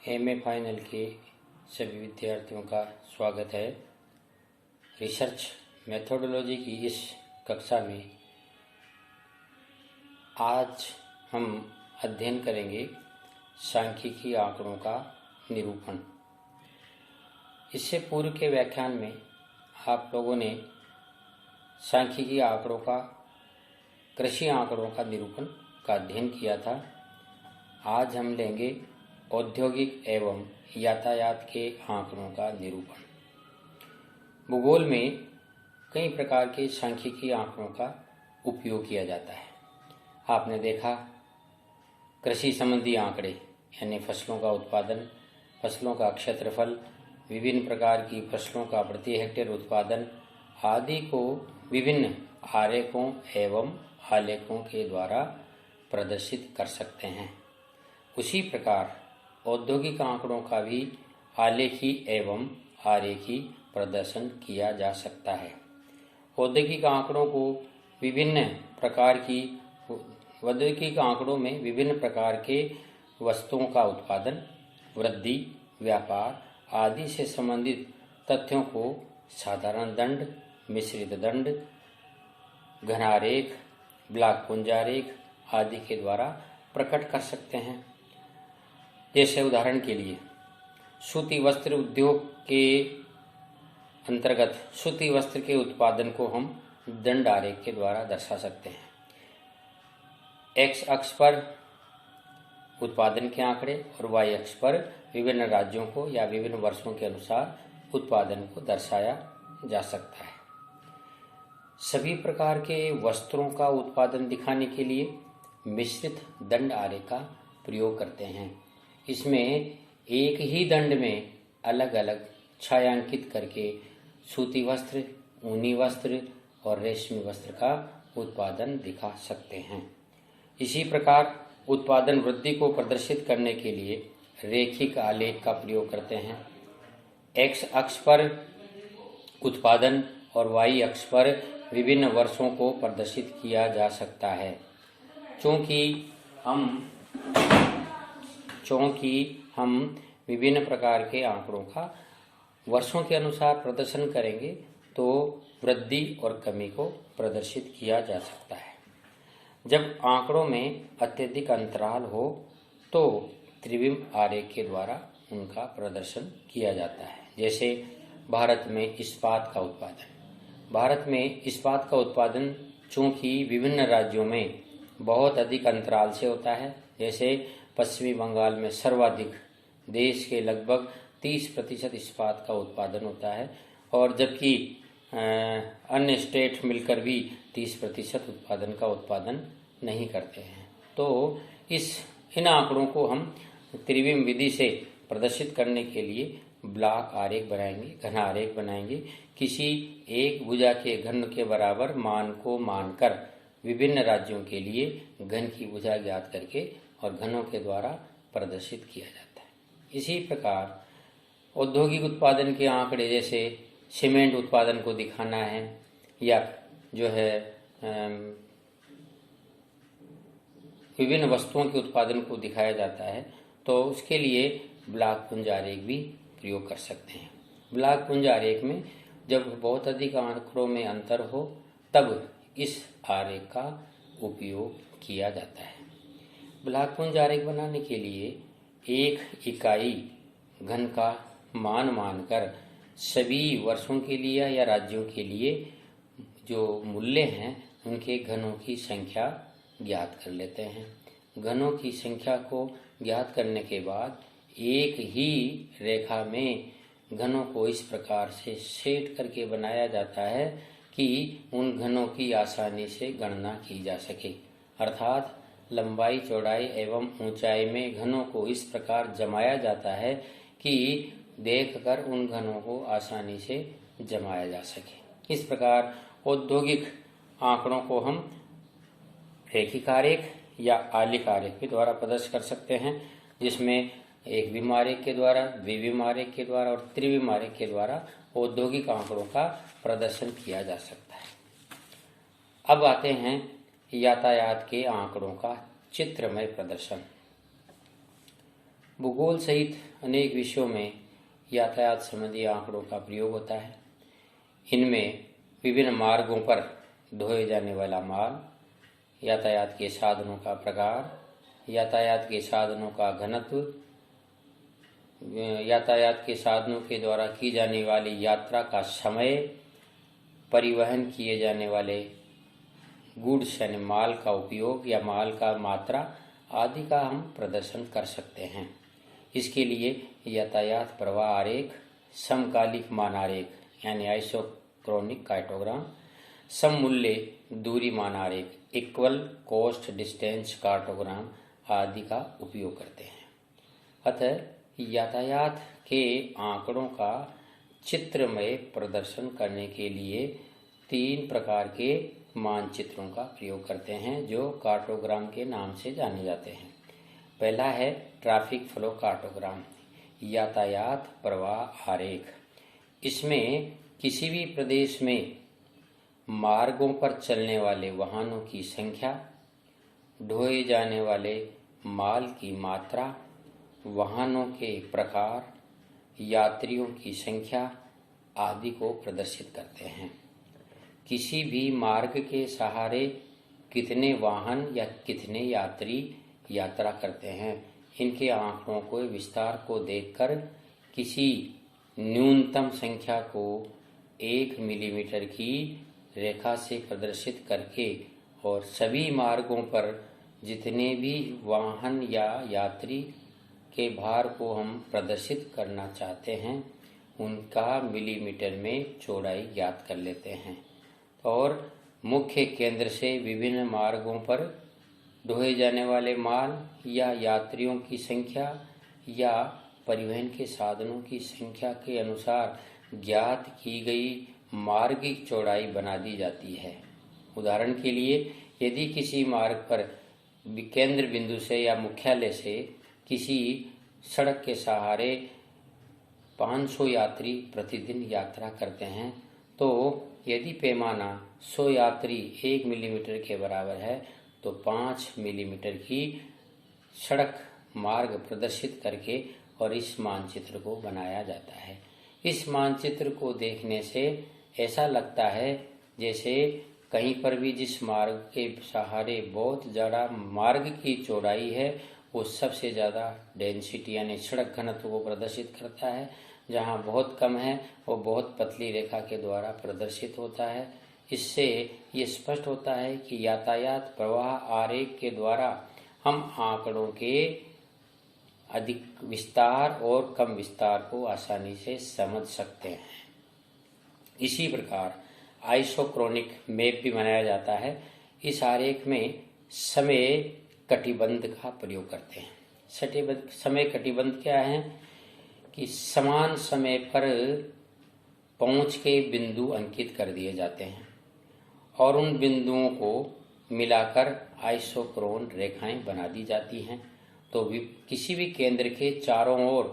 MA final के सभी विद्यार्थियों का स्वागत है। रिसर्च मेथोडोलॉजी की इस कक्षा में आज हम अध्ययन करेंगे सांख्यिकी आंकड़ों का निरूपण। इससे पूर्व के व्याख्यान में आप लोगों ने सांख्यिकी आंकड़ों का, कृषि आंकड़ों का निरूपण का अध्ययन किया था। आज हम लेंगे औद्योगिक एवं यातायात के आंकड़ों का निरूपण। भूगोल में कई प्रकार के सांख्यिकी आंकड़ों का उपयोग किया जाता है। आपने देखा कृषि संबंधी आंकड़े यानी फसलों का उत्पादन, फसलों का क्षेत्रफल, विभिन्न प्रकार की फसलों का प्रति हेक्टेयर उत्पादन आदि को विभिन्न आरेखों एवं आलेखों के द्वारा प्रदर्शित कर सकते हैं। उसी प्रकार औद्योगिक आंकड़ों का भी आलेखी एवं आरेखी प्रदर्शन किया जा सकता है। औद्योगिक आंकड़ों को औद्योगिक आंकड़ों में विभिन्न प्रकार के वस्तुओं का उत्पादन, वृद्धि, व्यापार आदि से संबंधित तथ्यों को साधारण दंड, मिश्रित दंड, घनारेख, ब्लॉक पुंजारेख आदि के द्वारा प्रकट कर सकते हैं। जैसे उदाहरण के लिए सूती वस्त्र उद्योग के अंतर्गत सूती वस्त्र के उत्पादन को हम दंड आरेख के द्वारा दर्शा सकते हैं। एक्स अक्ष पर उत्पादन के आंकड़े और वाई अक्ष पर विभिन्न राज्यों को या विभिन्न वर्षों के अनुसार उत्पादन को दर्शाया जा सकता है। सभी प्रकार के वस्त्रों का उत्पादन दिखाने के लिए मिश्रित दंड आरेख का प्रयोग करते हैं। इसमें एक ही दंड में अलग अलग छायांकित करके सूती वस्त्र, ऊनी वस्त्र और रेशमी वस्त्र का उत्पादन दिखा सकते हैं। इसी प्रकार उत्पादन वृद्धि को प्रदर्शित करने के लिए रेखिक आलेख का प्रयोग करते हैं। एक्स अक्ष पर उत्पादन और वाई अक्ष पर विभिन्न वर्षों को प्रदर्शित किया जा सकता है। चूंकि हम विभिन्न प्रकार के आंकड़ों का वर्षों के अनुसार प्रदर्शन करेंगे तो वृद्धि और कमी को प्रदर्शित किया जा सकता है। जब आंकड़ों में अत्यधिक अंतराल हो तो त्रिविम आरेख के द्वारा उनका प्रदर्शन किया जाता है। जैसे भारत में इस्पात का उत्पादन चूंकि विभिन्न राज्यों में बहुत अधिक अंतराल से होता है। जैसे पश्चिमी बंगाल में सर्वाधिक, देश के लगभग 30% इस्पात का उत्पादन होता है और जबकि अन्य स्टेट मिलकर भी 30% उत्पादन नहीं करते हैं। तो इन आंकड़ों को हम त्रिविम विधि से प्रदर्शित करने के लिए ब्लॉक आरेख बनाएंगे, घन आरेख बनाएंगे। किसी एक भुजा के घन के बराबर मान को मानकर विभिन्न राज्यों के लिए घन की भुजा ज्ञात करके और घनों के द्वारा प्रदर्शित किया जाता है। इसी प्रकार औद्योगिक उत्पादन के आंकड़े, जैसे सीमेंट उत्पादन को दिखाना है या विभिन्न वस्तुओं के उत्पादन को दिखाया जाता है, तो उसके लिए ब्लॉक पुंज आरेख भी प्रयोग कर सकते हैं। ब्लॉक पुंज आरेख में जब बहुत अधिक आंकड़ों में अंतर हो तब इस आरेख का उपयोग किया जाता है। ब्लॉक पुंज आरेख बनाने के लिए एक इकाई घन का मान मानकर सभी वर्षों के लिए या राज्यों के लिए जो मूल्य हैं उनके घनों की संख्या ज्ञात कर लेते हैं। घनों की संख्या को ज्ञात करने के बाद एक ही रेखा में घनों को इस प्रकार से सेट करके बनाया जाता है कि उन घनों की आसानी से गणना की जा सके। अर्थात लंबाई, चौड़ाई एवं ऊंचाई में घनों को इस प्रकार जमाया जाता है कि देखकर उन घनों को आसानी से जमाया जा सके। इस प्रकार औद्योगिक आंकड़ों को हम रेखिक आरेख या आलेख आरेख के द्वारा प्रदर्शित कर सकते हैं, जिसमें एक विम आरेख के द्वारा, द्विविम आरेख के द्वारा और त्रिविम आरेख के द्वारा औद्योगिक आंकड़ों का प्रदर्शन किया जा सकता है। अब आते हैं यातायात के आंकड़ों का चित्रमय प्रदर्शन। भूगोल सहित अनेक विषयों में यातायात संबंधी आंकड़ों का प्रयोग होता है। इनमें विभिन्न मार्गों पर ढोए जाने वाला माल, यातायात के साधनों का प्रकार, यातायात के साधनों का घनत्व, यातायात के साधनों के द्वारा की जाने वाली यात्रा का समय, परिवहन किए जाने वाले गुड्स यानी माल का उपयोग या माल का मात्रा आदि का हम प्रदर्शन कर सकते हैं। इसके लिए यातायात प्रवाह आरेख, समकालिक मान आरेख यानी आइसोक्रोनिक कार्टोग्राम, सममूल्य दूरी मान आरेख, इक्वल कोस्ट डिस्टेंस कार्टोग्राम आदि का उपयोग करते हैं। अतः यातायात के आंकड़ों का चित्रमय प्रदर्शन करने के लिए 3 प्रकार के मानचित्रों का प्रयोग करते हैं जो कार्टोग्राम के नाम से जाने जाते हैं। पहला है ट्रैफिक फ्लो कार्टोग्राम, यातायात प्रवाह आरेख। इसमें किसी भी प्रदेश में मार्गों पर चलने वाले वाहनों की संख्या, ढोए जाने वाले माल की मात्रा, वाहनों के प्रकार, यात्रियों की संख्या आदि को प्रदर्शित करते हैं। किसी भी मार्ग के सहारे कितने वाहन या कितने यात्री यात्रा करते हैं, इनके आंकड़ों को विस्तार को देखकर किसी न्यूनतम संख्या को 1 मिलीमीटर की रेखा से प्रदर्शित करके और सभी मार्गों पर जितने भी वाहन या यात्री के भार को हम प्रदर्शित करना चाहते हैं उनका मिलीमीटर में चौड़ाई ज्ञात कर लेते हैं और मुख्य केंद्र से विभिन्न मार्गों पर ढोए जाने वाले माल या यात्रियों की संख्या या परिवहन के साधनों की संख्या के अनुसार ज्ञात की गई मार्गिक चौड़ाई बना दी जाती है। उदाहरण के लिए यदि किसी मार्ग पर केंद्र बिंदु से या मुख्यालय से किसी सड़क के सहारे 500 यात्री प्रतिदिन यात्रा करते हैं तो यदि पैमाना 100 यात्री 1 मिलीमीटर के बराबर है तो 5 मिलीमीटर की सड़क मार्ग प्रदर्शित करके और इस मानचित्र को बनाया जाता है। इस मानचित्र को देखने से ऐसा लगता है जैसे कहीं पर भी जिस मार्ग के सहारे बहुत ज़्यादा मार्ग की चौड़ाई है वो सबसे ज़्यादा डेंसिटी यानी सड़क घनत्व को प्रदर्शित करता है, जहाँ बहुत कम है वो बहुत पतली रेखा के द्वारा प्रदर्शित होता है। इससे ये स्पष्ट होता है कि यातायात प्रवाह आरेख के द्वारा हम आंकड़ों के अधिक विस्तार और कम विस्तार को आसानी से समझ सकते हैं। इसी प्रकार आइसोक्रोनिक मैप भी बनाया जाता है। इस आरेख में समय कटिबंध का प्रयोग करते हैं। समय कटिबंध क्या है कि समान समय पर पहुंच के बिंदु अंकित कर दिए जाते हैं और उन बिंदुओं को मिलाकर आइसोक्रोन रेखाएं बना दी जाती हैं। तो किसी भी केंद्र के चारों ओर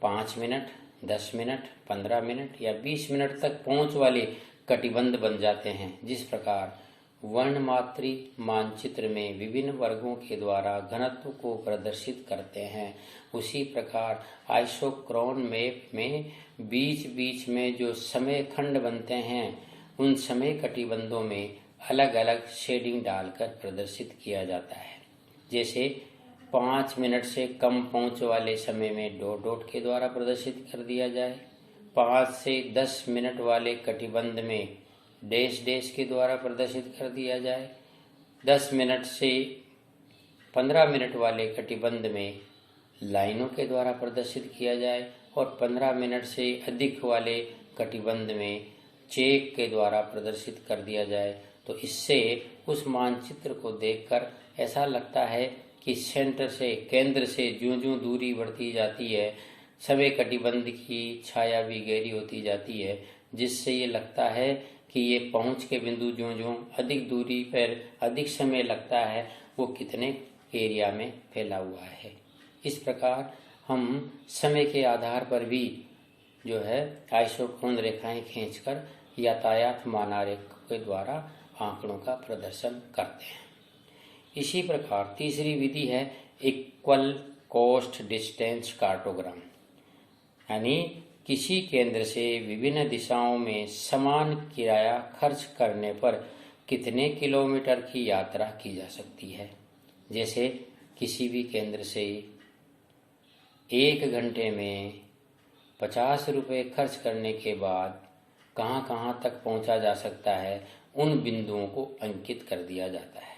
5 मिनट, 10 मिनट, 15 मिनट या 20 मिनट तक पहुंच वाले कटिबंध बन जाते हैं। जिस प्रकार वर्णमात्री मानचित्र में विभिन्न वर्गों के द्वारा घनत्व को प्रदर्शित करते हैं, उसी प्रकार आइसोक्रोन मैप में बीच बीच में जो समय खंड बनते हैं उन समय कटिबंधों में अलग अलग शेडिंग डालकर प्रदर्शित किया जाता है। जैसे 5 मिनट से कम पहुंच वाले समय में डॉट डॉट के द्वारा प्रदर्शित कर दिया जाए, 5 से 10 मिनट वाले कटिबंध में डैश डैश के द्वारा प्रदर्शित कर दिया जाए, 10 मिनट से 15 मिनट वाले कटिबंध में लाइनों के द्वारा प्रदर्शित किया जाए और 15 मिनट से अधिक वाले कटिबंध में चेक के द्वारा प्रदर्शित कर दिया जाए। तो इससे उस मानचित्र को देखकर ऐसा लगता है कि सेंटर से केंद्र से ज्यों-ज्यों दूरी बढ़ती जाती है समय कटिबंध की छाया भी गहरी होती जाती है, जिससे ये लगता है कि ये पहुंच के बिंदु ज्यों-ज्यों अधिक दूरी पर अधिक समय लगता है वो कितने एरिया में फैला हुआ है। इस प्रकार हम समय के आधार पर भी जो है आइसोक्रोन रेखाएं खींचकर यातायात मानारेख के द्वारा आंकड़ों का प्रदर्शन करते हैं। इसी प्रकार तीसरी विधि है इक्वल कोस्ट डिस्टेंस कार्टोग्राम, यानी किसी केंद्र से विभिन्न दिशाओं में समान किराया खर्च करने पर कितने किलोमीटर की यात्रा की जा सकती है। जैसे किसी भी केंद्र से 1 घंटे में 50 रुपये खर्च करने के बाद कहाँ कहाँ तक पहुँचा जा सकता है, उन बिंदुओं को अंकित कर दिया जाता है।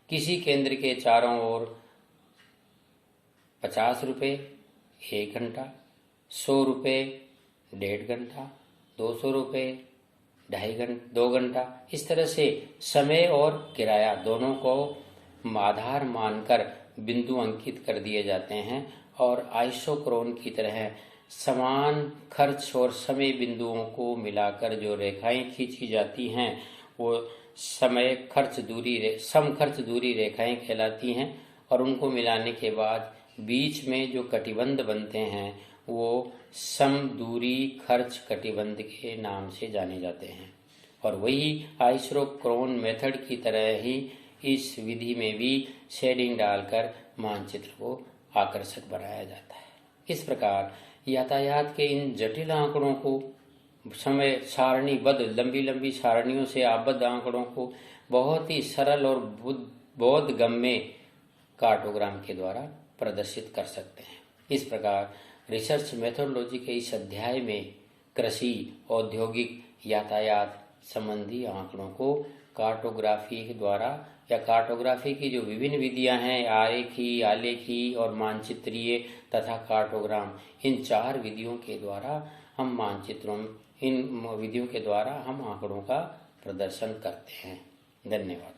किसी केंद्र के चारों ओर 50 रुपये 1 घंटा, 100 रुपये 1.5 घंटा, 200 रुपये 2 घंटा, इस तरह से समय और किराया दोनों को आधार मानकर बिंदु अंकित कर दिए जाते हैं और आइसोक्रोन की तरह समान खर्च और समय बिंदुओं को मिलाकर जो रेखाएं खींची जाती हैं वो सम खर्च दूरी रेखाएं कहलाती हैं और उनको मिलाने के बाद बीच में जो कटिबंध बनते हैं वो सम दूरी खर्च कटिबंध के नाम से जाने जाते हैं। और वही आइसोक्रोन मेथड की तरह ही इस विधि में भी शेडिंग डालकर मानचित्र को आकर्षक बनाया जाता है। इस प्रकार यातायात के इन जटिल आंकड़ों को समय सारणीबद्ध लंबी सारणियों से आबद्ध आंकड़ों को बहुत ही सरल और बोधगम्य कार्टोग्राम के द्वारा प्रदर्शित कर सकते हैं। इस प्रकार रिसर्च मेथोडोलॉजी के इस अध्याय में कृषि, औद्योगिक, यातायात संबंधी आंकड़ों को कार्टोग्राफी के द्वारा या कार्टोग्राफी की जो विभिन्न विधियां हैं, आरेखी, आलेखी और मानचित्रीय तथा कार्टोग्राम, इन 4 विधियों के द्वारा हम इन विधियों के द्वारा हम आंकड़ों का प्रदर्शन करते हैं। धन्यवाद।